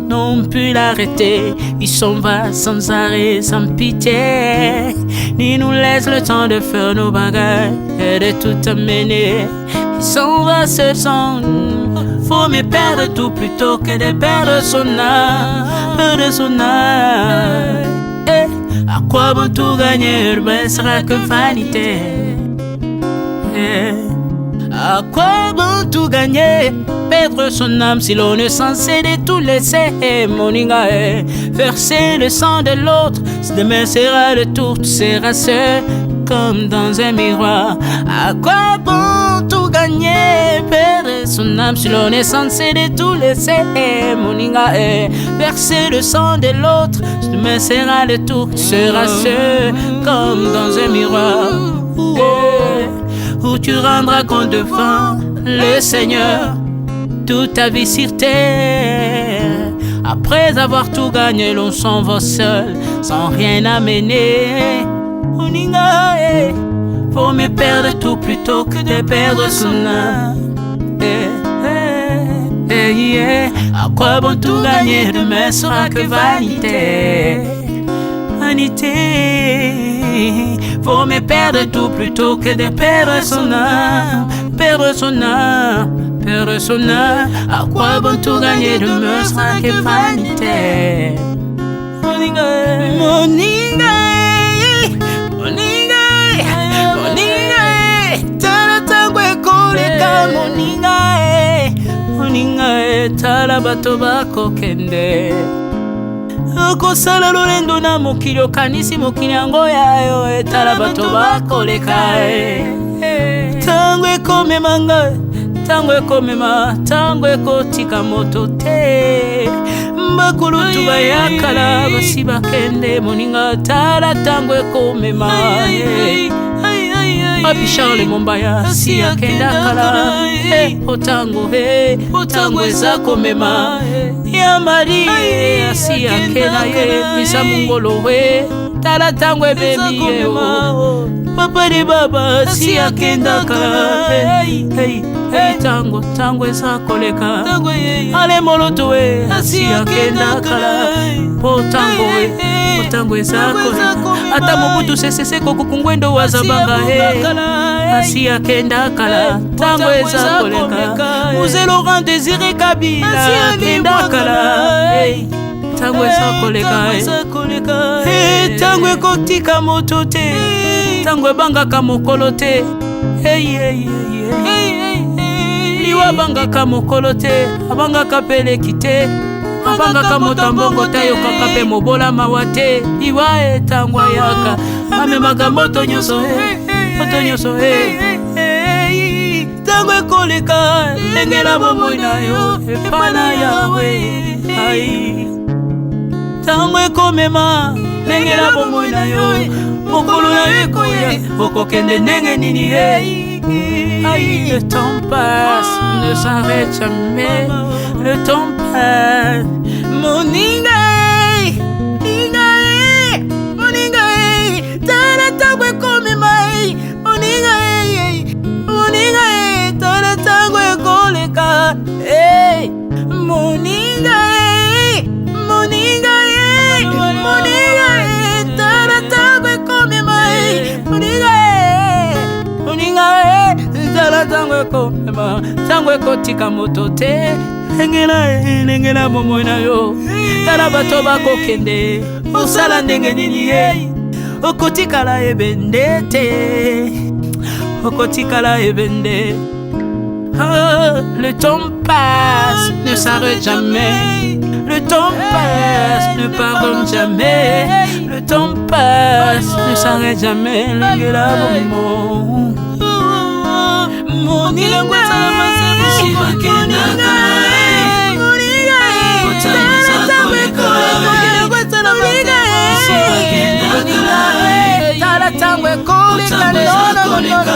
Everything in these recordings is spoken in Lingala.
n'ont pu l'arrêter. Il s'en va sans arrêt, sans pitié, ni nous laisse le temps de faire nos bagages et de tout amener. Il s'en va se sang. Faut mieux perdre tout plutôt que de perdre son âme, perdre son âme. À quoi bon tout gagner, ne sera que vanité. À quoi bon tout gagner, perdre son âme si l'on est censé de tout laisser. Moninga, verser le sang de l'autre, si demain sera le tour, tu seras seul comme dans un miroir. À quoi bon tout gagner, perdre son âme si l'on est censé de tout laisser. Moninga, verser le sang de l'autre, si demain sera le tour, tu seras seul comme dans un miroir. Où tu rendras compte devant le Seigneur toute ta vie sur terre. Après avoir tout gagné, l'on s'en va seul sans rien amener. Moninga, faut mieux perdre tout plutôt que de perdre son âme. À quoi bon tout gagner, demain sera que vanité. Vanité, faut mieux perdre tout plutôt que de perdre son âme, perdre son âme, perdre son âme. À quoi bon tout gagner, demain sera que vanité. Moninga, Moninga, Moninga, Moninga, tala tangwe koleka. Moninga, Moninga, tala bato bako kende. Okosala lolendo na mokili okanisi mokili yango yayo, tala bato bakoleka. Tango ekomema ngai, tango ekomema, tango ekotika moto te. Bakulutu bayakala basi bakende. Moninga, tala tango ekomema. Papi Charles Mombaya si akenda kala. Otango otango eza komema. Ya Mari si akenda Misa Mungolo tala tango ebemi Papa de Baba si akenda kala. Tango tango eza koleka. Ale moloto si akenda kala. Potango tango eza koleka. Ata Mobutu sese kokukungwendo wazabanga asi akenda kala. Tango eza koleka. Mzee Laurent Désiré Kabila akenda kala. Tango eza koleka. Tango ekotika moto te, tango ebangaka mokolo te. Liwa bangaka mokolo te, abangaka peleki te. Abangaka moto mbongo tayo kakape mobola mawate. Liwa tango yaka amemaka moto nyoso moto nyoso. Tango ekoleka lengela bomoi na yo epana yawe. Tango ekomema lengela bomoi na yo mokolo na yo ekoya okokende ndenge nini. Le temps passe, ne s'arrête jamais. Le temps passe. Moninga, Moninga, tala tango ekomema. Moninga, Moninga, tala tango ekoleka. Moninga, Moninga, Moninga, tala tango ekomema. Moninga, Moninga, tala tango ekomema. Tango ekotika moto te. Lengela bomoi na yo, tala bato bakokende. Osala ndenge nini okotikala ebende te, okotikala ebende. Le temps passe, ne s'arrête jamais. Le temps passe, ne pardonne jamais. Le temps passe, ne s'arrête jamais. Lengela bomoi. Moninga, tala tango ekoleka.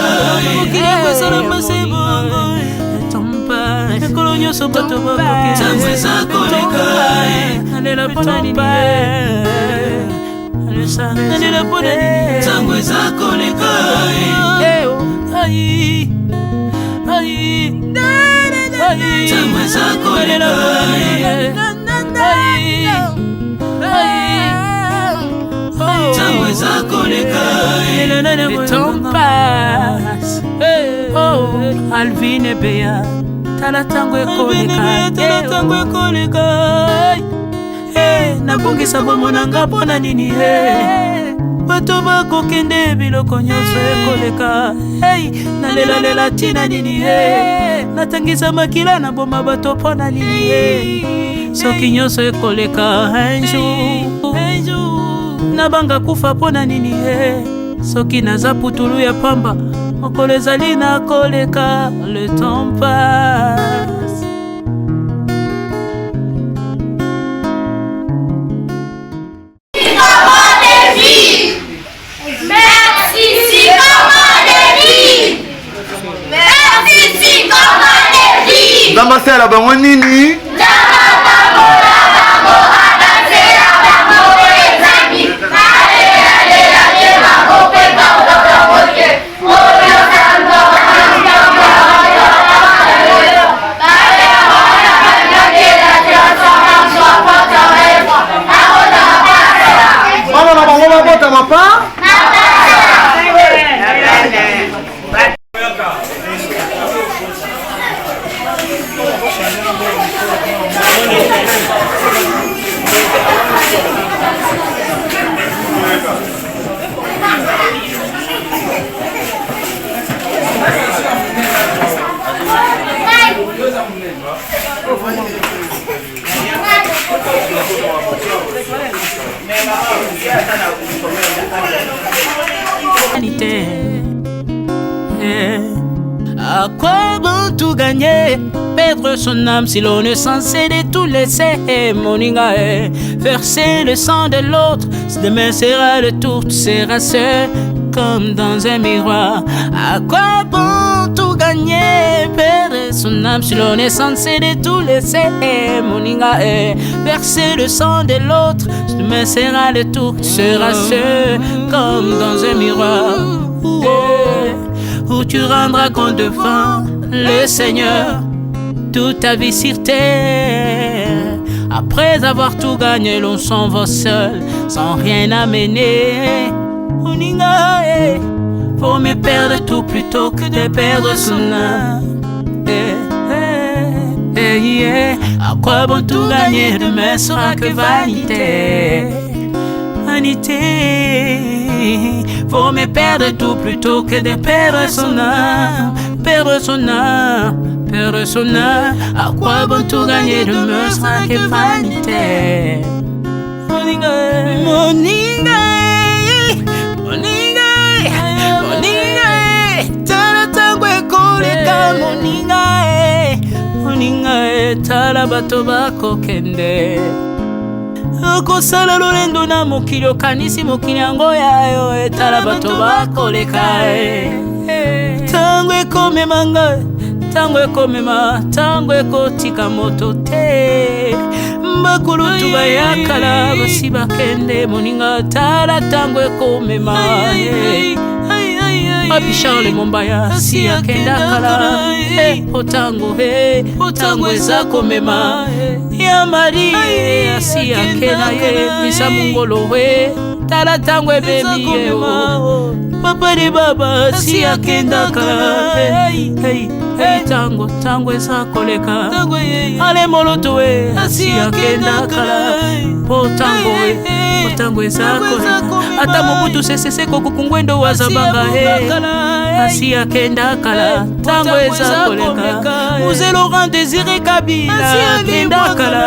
Ekolo nyonso bato bakokende. Tango eza koleka. Alela pona nini. Alela pona nini. Tango eza koleka. Tango eza koleka. Tango eza koleka, le temps passe. Oh, Alvin et Bea, tala tango ekoleka. Nabongisa bomo nanga pona nini bato bakokende biloko nyonso ekoleka. Nalela tina nini natangisa makila na boma bato pona nini soki nyonso ekoleka. Un jour nabanga kufa pona nini soki naza putulu ya pamba mokolo ezali na koleka. Le temps passe. Damasela bango nini? Mama na bango babota mapa? À quoi bon tout gagner, perdre son âme si l'on ne s'en sait de tout laisser. Moninga, verser le sang de l'autre, demain sera le tour, tu seras seul comme dans un miroir. À quoi bon tout gagner, perdre son âme si l'on est censé de tout laisser. Moninga, verser le sang de l'autre, demain sera le tour, tu seras seul comme dans un miroir. Où tu rendras compte devant le Seigneur toute ta vie sur terre. Après avoir tout gagné, l'on s'en va seul sans rien amener. Moninga, faut me perdre tout plutôt que de perdre son âme. À quoi bon tout gagner, demain sera que vanité. Faut me perdre tout plutôt que de perdre son âme. Perdre son âme, perdre son âme. À quoi bon tout gagner, demain sera que vanité. Moninga, Moninga, Moninga, Moninga, tala tango ekoleka. Moninga, Moninga, tala bato bakokende. Kosala lolendo na mokili okanisi mokili yango yayo etala bato bakoleka. Tango ekomema ngai, tango ekomema, tango ekotika moto te. Bakulutu bayakala basi bakende. Moninga, tala tango ekomema. Papi Charles Mombaya si akenda kala. Otango eza komema. Ya Mari si akena Misa Mungolo tala tango ebebi Papa de Baba si akenda kala. Tango eza koleka. Ale moloto si akenda kala. Tango eza koleka. Ata Mobutu sese kokukungwendo wazabanga asi akenda kala. Tango eza koleka. Mzee Laurent Désiré Kabila akenda kala.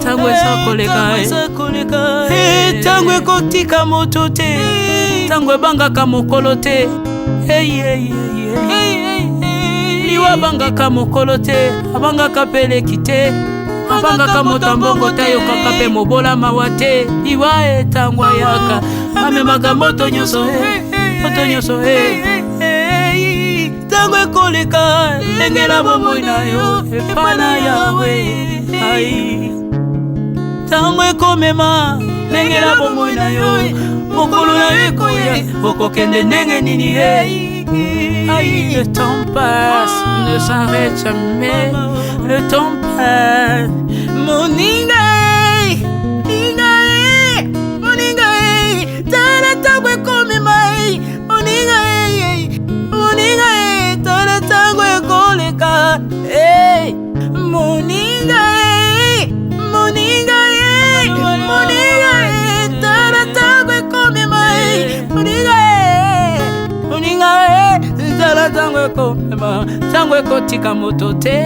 Tango eza koleka. Tango ekotika moto te, tango ebangaka mokolo te. Liwa bangaka mokolo te, abangaka peleki te. Abangaka moto mbongo te, yokaka pe mobola mawa te. Liwa tango ayaka amemaka moto nyonso moto nyonso tango ekoleka. Lengela bomoi na yo epana yawe. Tango ekomema lengela bomoi na yo mokolo na yo ekoya. Okokende ndenge nini Le temps passe, ne s'arrête jamais. Le temps passe. Moninga, moninga, tala tangwe kome mai. Moninga, moninga, tala tangwe koleka. Hey, moninga, moninga, moninga, tala tangwe kome mai. Moninga, moninga, tala tangwe kome mai. Tangwe kotika moto te.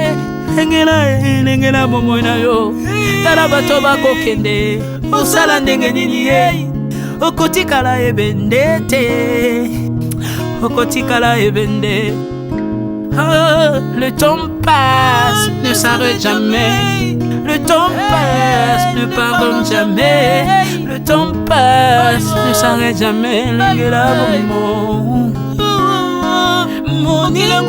Nengela momo na yo. Tala bato bakokende. Osala ndenge nini ye. Okotikala ebende te. Okotikala ebende. Oh, le temps passe, ne s'arrête jamais. Le temps passe, ne pardonne jamais. Le temps passe, ne s'arrête jamais. Nengela momo. Moninga,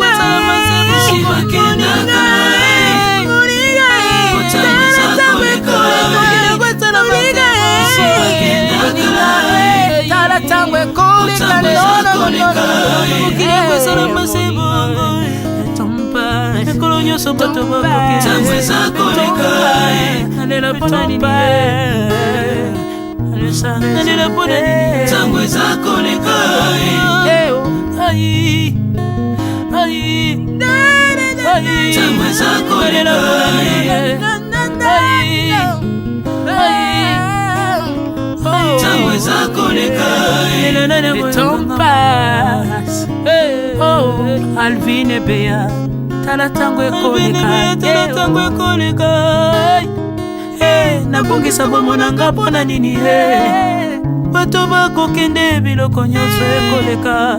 le temps passe. Oh, Alvin et Béa, tala tango ekoleka. Nabongisa bomo nanga pona nini. Bato bakokende biloko nyonso ekoleka.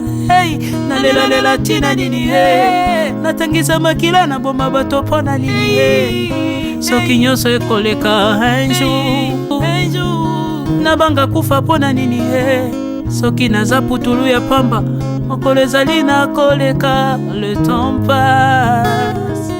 Nalela tina nini. Natangisa makila na boma bato pona nini. Soki nyonso ekoleka un jour. Nabanga kufa pona nini. Soki naza putulu ya pamba mokolo ezali na koleka. Le temps passe.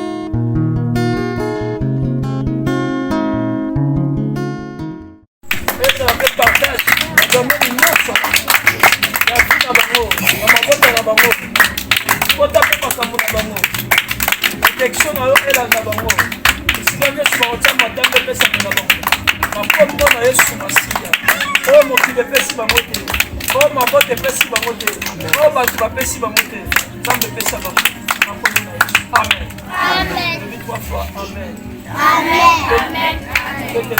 Oh, ma botte est pessi ma moté. Oh, ma tu vas pessi ma moté. Ça me pèse ma moté. Amen. Amen. Amen. Amen.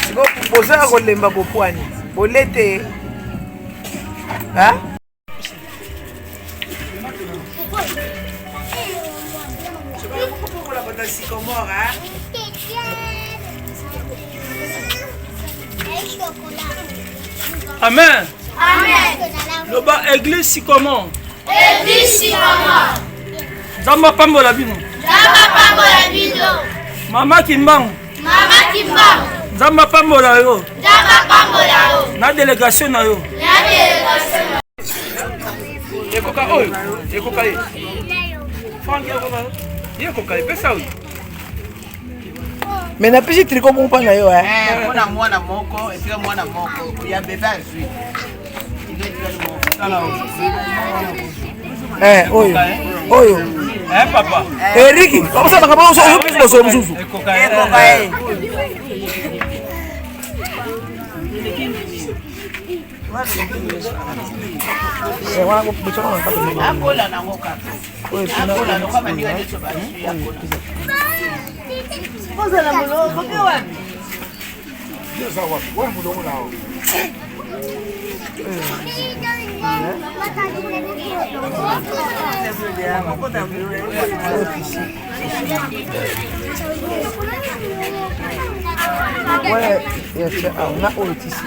C'est bon pour poser un rôle de Mbapopouani. Bolete. Hein? C'est bon pour la bataille sycomore, hein? Amen. Amen. Le bas église sycomore. Église sycomore. Zamba pambola bino. Zamba pambola bino. Mama Kimbangu. Mama Kimbangu. Zamba pambola yo. Zamba pambola yo. Na délégation na yo. Na délégation. Ekoka oyo. Ekoka ye. Franck ekoka. Ekoka ye pesa oyo. Mais na pesi tricot bon pas na yo hein. Mwana mwana moko et puis mwana moko ya bébé azui. Il est très bon. Oyo. Oyo. Papa. Eric, comment ça va pas on plus le sousou. Ekoka. Wana ko bicho na ka to. Akola na ngoka. Akola no kama niwa lecho ba. Poza na mulo, koke wapi? Ndio wapi? Wewe mdomo nao. Ouais, on a ici.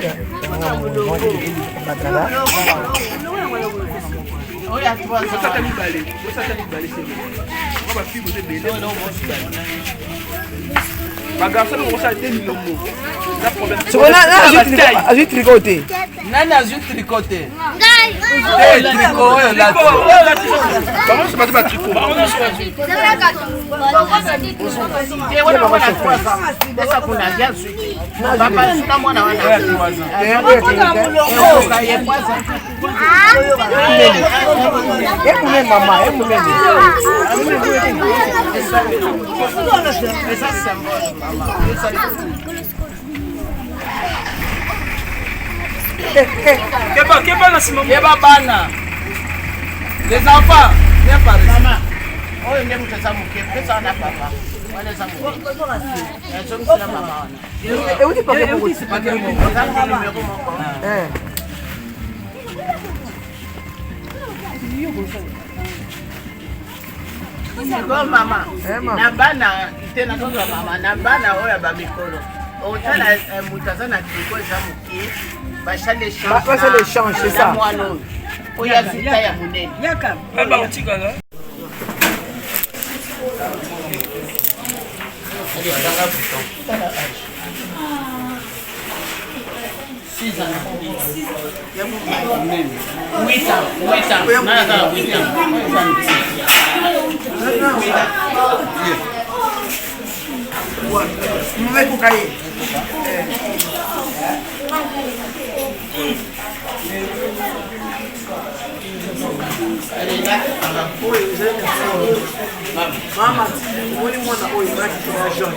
Oya tu vois ça. C'est bon, là, j'ai tricoté. Nani a tricoté? Ngai. Tricot là. Comment bati ba tricot. Keba bana. Les enfants, viens par ici. Maman, oh, il aime que ça mouille. Fais ça à papa. On est ça mouille. Il y a maman. Et où tu parles de vous? C'est pas numéro mon Go mama. Na bana itena to mama. Na bana oya ba mikolo. Otala mutazana triko za mukie. Bachale change. Bachale change, c'est ça. Oya vita ya munene. Yaka. Aba utikala. Mama, only one that always like to have John.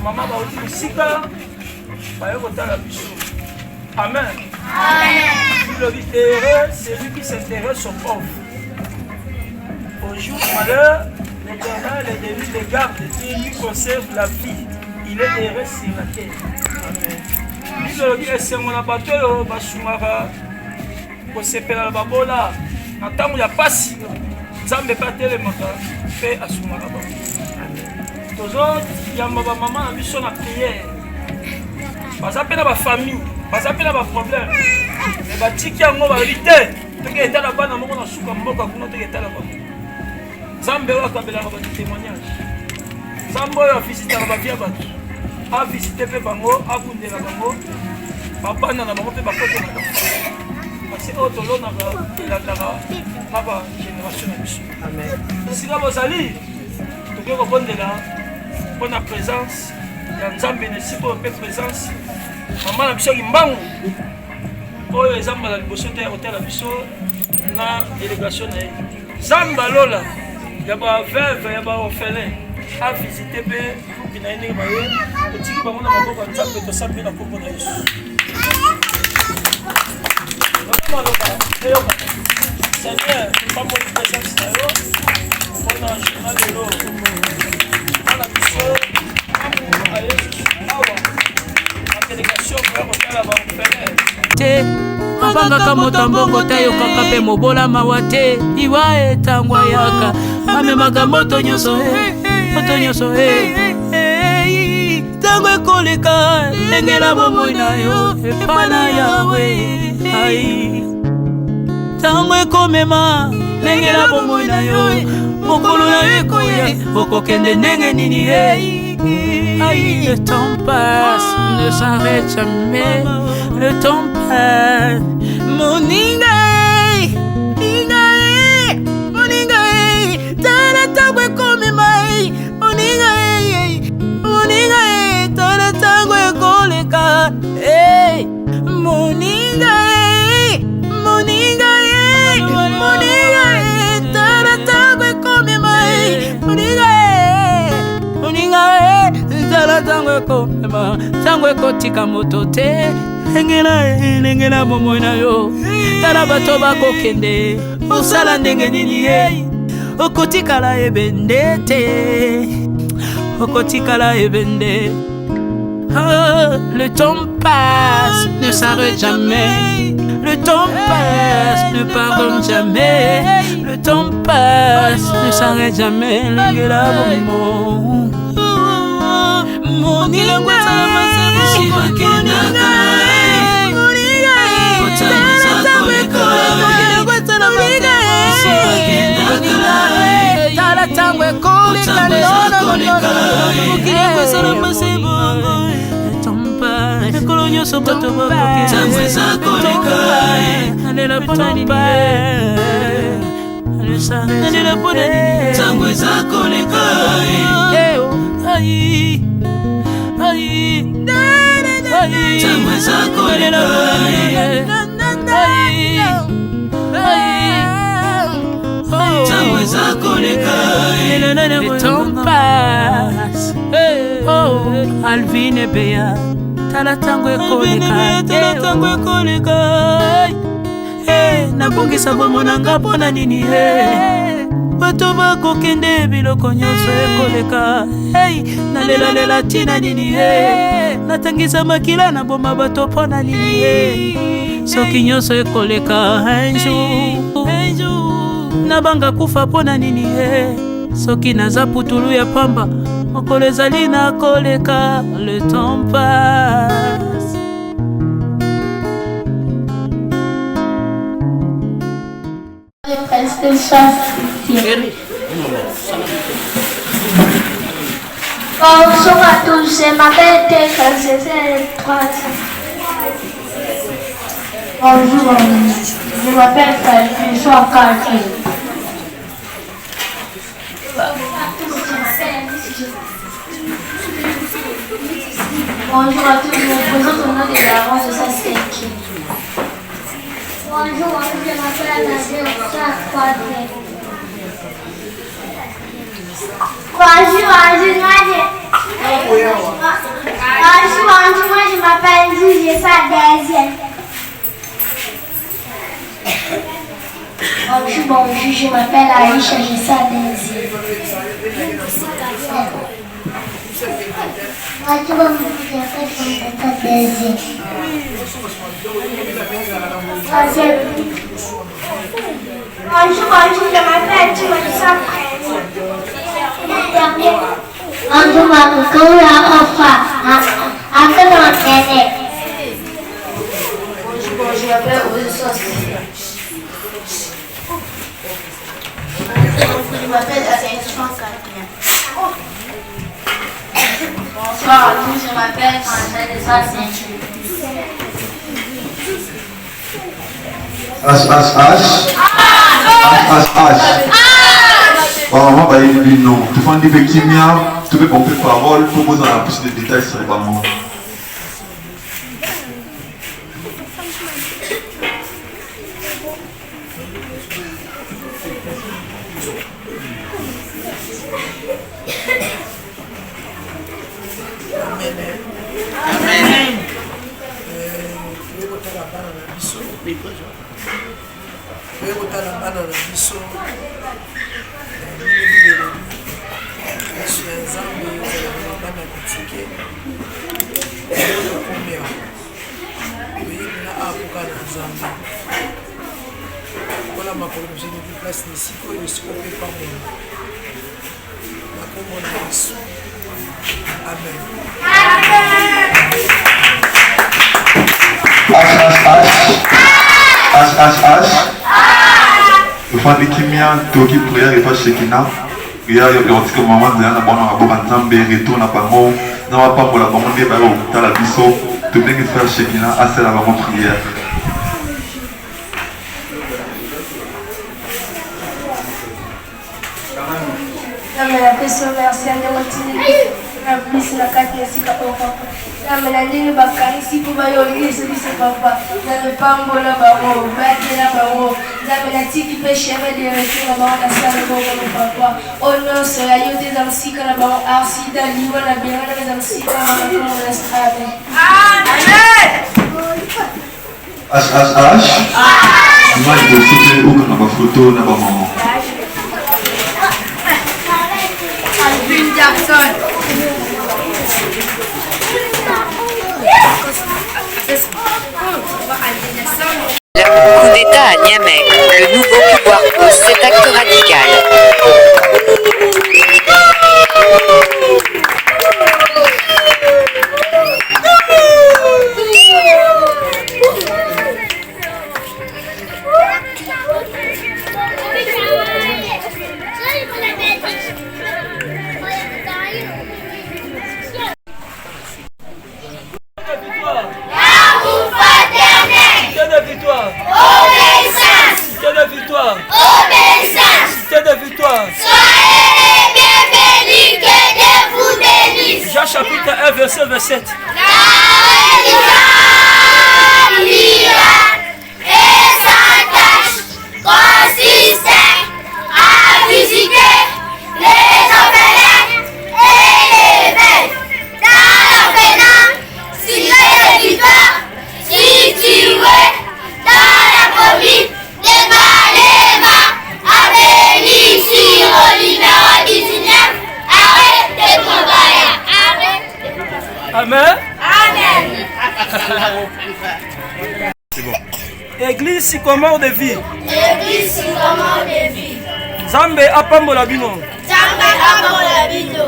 Maman va aussi sika va la biso. Amen. Le heureux, c'est lui qui s'intéresse aux pauvres. Au jour du malheur, l'Éternel est de lui les garde et lui conserve la vie. Il est heureux sur la terre. Amen. Biso qui est sur mon bateau, basumara, kosepela babola, na tango ya pasi, Nzambe pa telemaka pe asumara ba. Toujours, il y a ma maman a vu son prière. Pas à peine à ma famille, pas à peine à ma problème. Mais bah tiki a moi vérité. Tu es là bas dans mon souka mboka kuno tu es là bas. Zambe wa kabela ba témoignage. Zambo a visité la bia ba. A visité pe bango, a bunde la bango. Papa na bango pe ba kote na. Parce que auto lo na la tara na ba génération na biso. Amen. Si la bozali, tu peux comprendre là. Pour la présence, il y a Nzambe Nesibo, une présence. Maman a biso Mbangu. Oh, les hommes à la Bosote, hôtel à biso, na délégation. Zamba Lola, il y a pas veuve, il y a pas orphelin. A visiter pe, binaine maye, petit qui va mon amour comme ça, peut ça bien à propos de Jésus. Seigneur, pas pour une présence là, on a un journal de l'eau. abangaka motambo tayoka pe mobola mawate iwa etangwa yaka amemaka moto nyonso tango ekoleka engela bomoi na yo epana yawe ai tango ekomema engela bomoi na yo mokolo na yo ekoya okokende ndenge nini ai le temps passe ne s'arrête jamais le temps passe moninga tala tango ekomema moninga tala tango ekoleka moninga tala tango ekomema moninga tala tango ekomema tango ekotika moto te engela bomoi na yo tala bato bakokende osala ndenge nini okotikala ebende te okotikala ebende. Le temps passe, ne s'arrête jamais. Le temps passe, ne pardonne jamais. Le temps passe, ne s'arrête jamais. L'engela bomo moni lengwa salama shibakendaka tala tango ekoleka ekolo nyonso bato bakokealela mpona nini alela mpona nini tango eza koleka tango eza koleka le temps passe. Alvin et Béa, tala tango ekoleka. Nabongisa bomonanga mpona nini bato bakokende biloko nyonso ekoleka. Nalela tina nini natangisa makila na boma bato mpona nini soki nyonso ekoleka un jour nabanga kufa mpona nini soki naza putulu ya pamba mokolo ezali nakoleka. Le temps passe. Bonjour à tous, je m'appelle Théka, j'ai 3 ans. Bonjour, je m'appelle Kalfi, je suis à Kalfi. Bonjour à tous, je me présente au nom des parents de Saseki. Bonjour, je m'appelle Nadia, je suis à 3 ans. Bonjour, moi je m'appelle Zou, j'ai ça deuxième. Bonjour, je m'appelle Aïcha, j'ai ça deuxième. Bonjour, je m'appelle deuxième. Bonjour, je m'appelle Timo, j'ai ça Bonjour, bonjour, je m'appelle Oussos. Je m'appelle Ascension Catherine. Bonsoir à tous, je m'appelle François de Saint-Cyr. Maman va dire non. Tu fais un livre qui m'a, tu peux compter parole pour vous en plus de détails sur maman. Nzambe Nzambe makolo je ne plus place ici que je suis coupé par mon Yesu. Amen. Ufandi kimia toki prière et pas shekina. Ya yotika maman na bona boka nzambe retour na bango na wapa pour la bango de ba tala biso to bien faire shekina à celle la bango prière. La personne merci à Dieu. La police la carte ici papa. La maladie ne va pas ici pour bailler ce qui papa. Dans le pambo la baro, bâti la baro. La maladie qui peut chèvre de retour la baro la salle de papa. Oh non, c'est la yote dans le cycle la baro arsi dans l'ivre la bien dans le cycle la strade. Amen. Moi je veux soutenir ou qu'on a pas photo na ba maman. Alvin Jackson. Le coup d'État à Niamey, le nouveau pouvoir pose cet acte radical. Jean chapitre 1 verset 27. Consiste à visiter les orphelins et les veilles. Dans l'orphelinat, situé dans la province de Malema, avenue sur numéro 19, arrêt de Bogaya. Amen. Amen. C'est bon. Église Sycomore de vie. Église Sycomore de vie. Nzambe apambola bino. Nzambe apambola bino.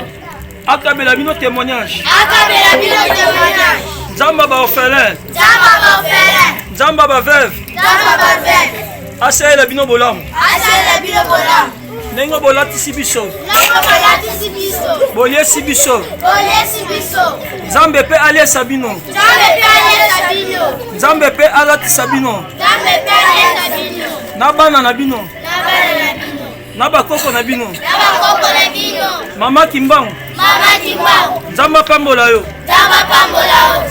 Akabela bino témoignage. Akabela bino témoignage. Nzamba ba orphelin. Nzamba ba orphelin. Nzamba ba veuve. Nzamba ba veuve. Asela bino bolamu. Asela bino bolamu. Ndenge bolatisi biso. Ndenge bolatisi biso. Boliesi biso. Boliesi biso. Nzambe pe aliesa bino. Nzambe pe aliesa bino. Nzambe pe alatisa bino. Nzambe pe aliesa bino. Na bana na bino. Na bana na bino. Na bakoko na bino. Na bakoko na bino. Mama Kimbangu. Mama Kimbangu. Nzambe apambola yo. Nzambe apambola yo.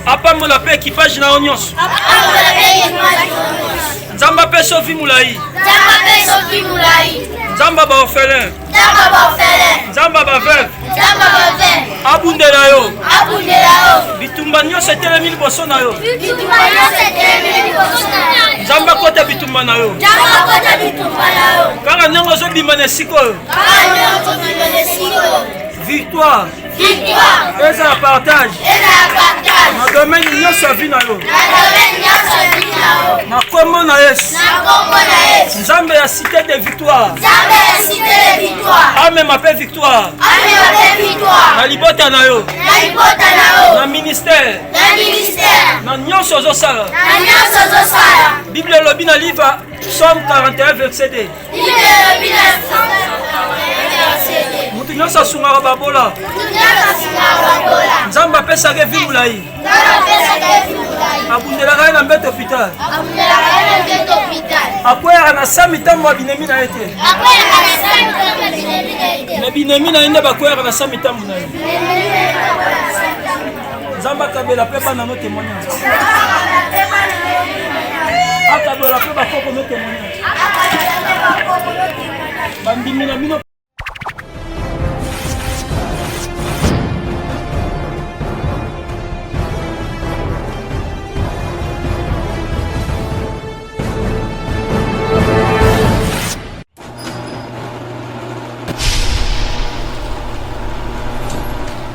Apambola pe équipage na yo nyonso. Apambola pe équipage na yo nyonso. Nzambe apeso vi mulai. Nzambe apeso vi mulai. Nzamba ba orphelin. Nzamba ba orphelin. Nzamba ba veuve. Nzamba ba veuve. Abundela yo. Abundela yo. Bitumba nyonso etelemi liboso na yo. Bitumba nyonso etelemi liboso na yo. Nzamba akota bitumba na yo. Nzamba akota bitumba na yo. Kaka ndenge ozobima na esika oyo. Kaka ndenge ozobima na esika oyo. Victoire. Victoire. Eza ya partage. Eza ya partage. Na domaine nyonso ya vi na yo. Na domaine nyonso ya vi na yo. Na kombo na Yesu. Na kombo na Yesu. Nzambe ya cité de victoire. Nzambe ya cité de victoire. Amema pe victoire. Amema pe victoire. Na libota na yo. Na libota na yo. Na ministère. Na ministère. Na nyonso ozosala. Na nyonso ozosala. Bible elobi na livre Psaume 41 verset 2. Bible elobi na Psaume 41 verset 2. Mutu nyonso asungaka babola. Nzambe apesaka evi mulai. Abundelaka ye na mbeto hôpital. Akweyaka na sa mitambo ya binemi na ye te. Me binemi na ye nde bakweyaka na sa mitambo na ye. Nzambe akabela mpe bana no témoignage. Akabela mpe bakoko no témoignage. Bandimi na bino